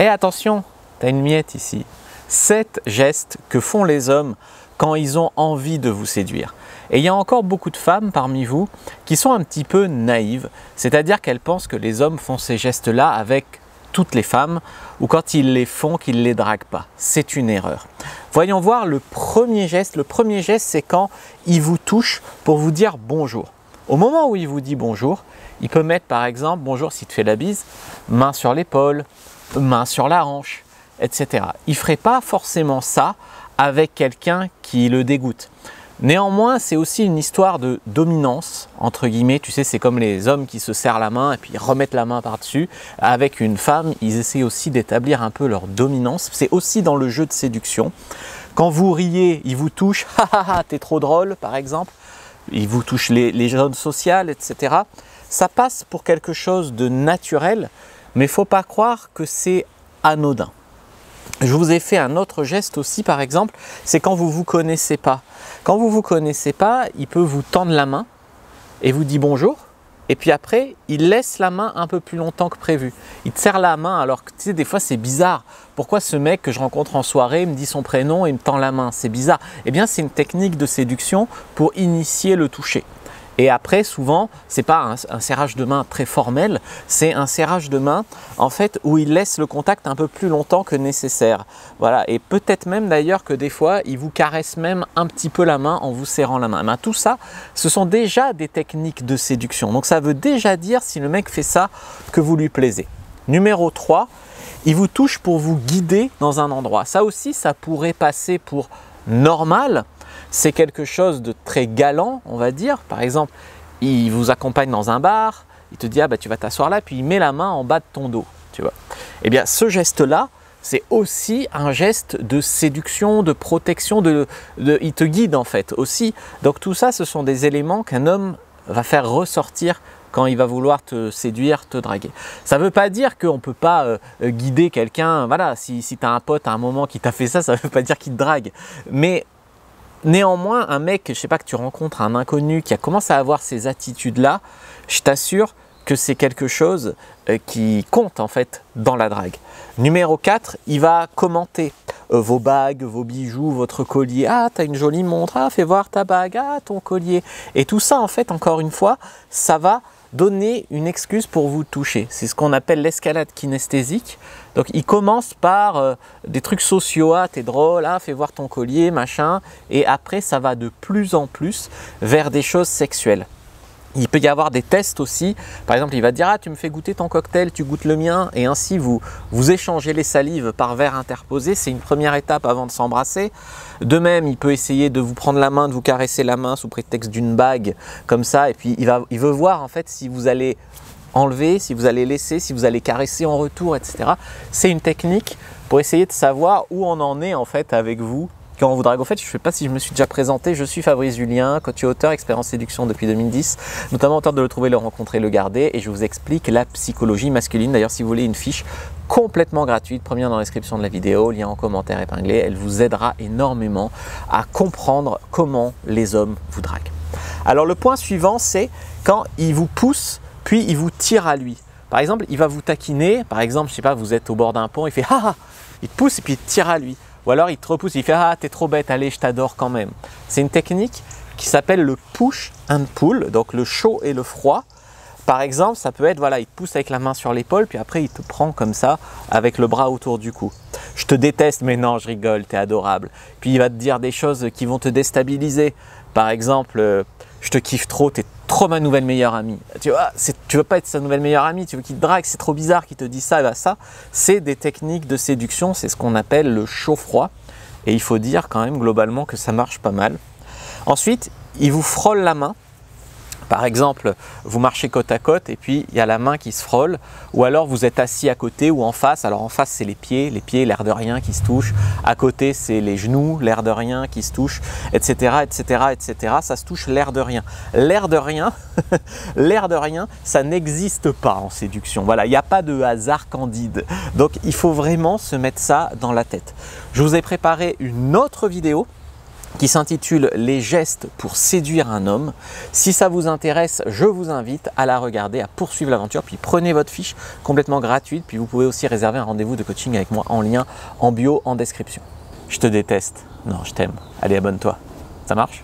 Et attention, tu as une miette ici. 7 gestes que font les hommes quand ils ont envie de vous séduire. Et il y a encore beaucoup de femmes parmi vous qui sont un petit peu naïves, c'est-à-dire qu'elles pensent que les hommes font ces gestes-là avec toutes les femmes, ou quand ils les font, qu'ils ne les draguent pas. C'est une erreur. Voyons voir le premier geste. Le premier geste, c'est quand il vous touche pour vous dire bonjour. Au moment où il vous dit bonjour, il peut mettre par exemple, bonjour s'il te fait la bise, main sur l'épaule, main sur la hanche, etc. Il ne ferait pas forcément ça avec quelqu'un qui le dégoûte. Néanmoins, c'est aussi une histoire de dominance, entre guillemets. Tu sais, c'est comme les hommes qui se serrent la main et puis remettent la main par-dessus. Avec une femme, ils essaient aussi d'établir un peu leur dominance. C'est aussi dans le jeu de séduction. Quand vous riez, ils vous touchent. « Ha ha ha, t'es trop drôle » par exemple. Ils vous touchent les zones sociales, etc. Ça passe pour quelque chose de naturel, mais il ne faut pas croire que c'est anodin. Je vous ai fait un autre geste aussi, par exemple, c'est quand vous ne vous connaissez pas. Quand vous ne vous connaissez pas, il peut vous tendre la main et vous dit bonjour. Et puis après, il laisse la main un peu plus longtemps que prévu. Il te serre la main alors que tu sais, des fois c'est bizarre. Pourquoi ce mec que je rencontre en soirée me dit son prénom et me tend la main? C'est bizarre. Eh bien, c'est une technique de séduction pour initier le toucher. Et après, souvent, ce n'est pas un serrage de main très formel, c'est un serrage de main en fait où il laisse le contact un peu plus longtemps que nécessaire. Voilà. Et peut-être même d'ailleurs que des fois, il vous caresse même un petit peu la main en vous serrant la main. Tout ça, ce sont déjà des techniques de séduction. Donc ça veut déjà dire si le mec fait ça que vous lui plaisez. Numéro 3, il vous touche pour vous guider dans un endroit. Ça aussi, ça pourrait passer pour normal. C'est quelque chose de très galant, on va dire. Par exemple, il vous accompagne dans un bar, il te dit ah bah tu vas t'asseoir là, puis il met la main en bas de ton dos, tu vois. Eh bien, ce geste-là, c'est aussi un geste de séduction, de protection, il te guide en fait aussi. Donc tout ça, ce sont des éléments qu'un homme va faire ressortir quand il va vouloir te séduire, te draguer. Ça ne veut pas dire qu'on ne peut pas guider quelqu'un. Voilà, si tu as un pote à un moment qui t'a fait ça, ça ne veut pas dire qu'il te drague. Mais néanmoins, un mec, je ne sais pas, que tu rencontres, un inconnu qui a commencé à avoir ces attitudes-là, je t'assure que c'est quelque chose qui compte en fait dans la drague. Numéro 4, il va commenter vos bagues, vos bijoux, votre collier. Ah, tu as une jolie montre, ah, fais voir ta bague, ah, ton collier. Et tout ça, en fait, encore une fois, ça va donner une excuse pour vous toucher. C'est ce qu'on appelle l'escalade kinesthésique. Donc, il commence par des trucs sociaux. Ah, t'es drôle, ah, fais voir ton collier, machin. Et après, ça va de plus en plus vers des choses sexuelles. Il peut y avoir des tests aussi. Par exemple, il va te dire « Ah, tu me fais goûter ton cocktail, tu goûtes le mien » et ainsi vous échangez les salives par verre interposé. C'est une première étape avant de s'embrasser. De même, il peut essayer de vous prendre la main, de vous caresser la main sous prétexte d'une bague comme ça. Et puis, il veut voir en fait si vous allez enlever, si vous allez laisser, si vous allez caresser en retour, etc. C'est une technique pour essayer de savoir où on en est en fait avec vous. Quand on vous drague, en fait, je ne sais pas si je me suis déjà présenté, je suis Fabrice Julien, coach et auteur, expérience séduction depuis 2010, notamment auteur de Le Trouver, Le Rencontrer, Le Garder, et je vous explique la psychologie masculine. D'ailleurs, si vous voulez une fiche complètement gratuite, première dans la description de la vidéo, lien en commentaire épinglé, elle vous aidera énormément à comprendre comment les hommes vous draguent. Alors le point suivant, c'est quand il vous pousse, puis il vous tire à lui. Par exemple, il va vous taquiner, par exemple, je ne sais pas, vous êtes au bord d'un pont, il fait « Ah ah !» Il te pousse et puis il te tire à lui. Ou alors il te repousse, il fait « Ah, t'es trop bête, allez, je t'adore quand même ». C'est une technique qui s'appelle le push and pull, donc le chaud et le froid. Par exemple, ça peut être, voilà, il te pousse avec la main sur l'épaule, puis après il te prend comme ça, avec le bras autour du cou. Je te déteste, mais non, je rigole, t'es adorable. Puis il va te dire des choses qui vont te déstabiliser. Par exemple, je te kiffe trop, t'es trop ma nouvelle meilleure amie. Tu vois, tu veux pas être sa nouvelle meilleure amie, tu veux qu'il te drague, c'est trop bizarre qu'il te dise ça. Et ben ça, c'est des techniques de séduction, c'est ce qu'on appelle le chaud-froid. Et il faut dire quand même globalement que ça marche pas mal. Ensuite, il vous frôle la main. Par exemple, vous marchez côte à côte et puis il y a la main qui se frôle, ou alors vous êtes assis à côté ou en face. Alors en face, c'est les pieds, l'air de rien qui se touchent. À côté, c'est les genoux, l'air de rien qui se touchent, etc., etc., etc. Ça se touche l'air de rien. L'air de rien, l'air de rien, ça n'existe pas en séduction. Voilà, il n'y a pas de hasard candide. Donc il faut vraiment se mettre ça dans la tête. Je vous ai préparé une autre vidéo qui s'intitule « Les gestes pour séduire un homme ». Si ça vous intéresse, je vous invite à la regarder, à poursuivre l'aventure. Puis prenez votre fiche complètement gratuite. Puis vous pouvez aussi réserver un rendez-vous de coaching avec moi en lien, en bio, en description. Je te déteste. Non, je t'aime. Allez, abonne-toi. Ça marche ?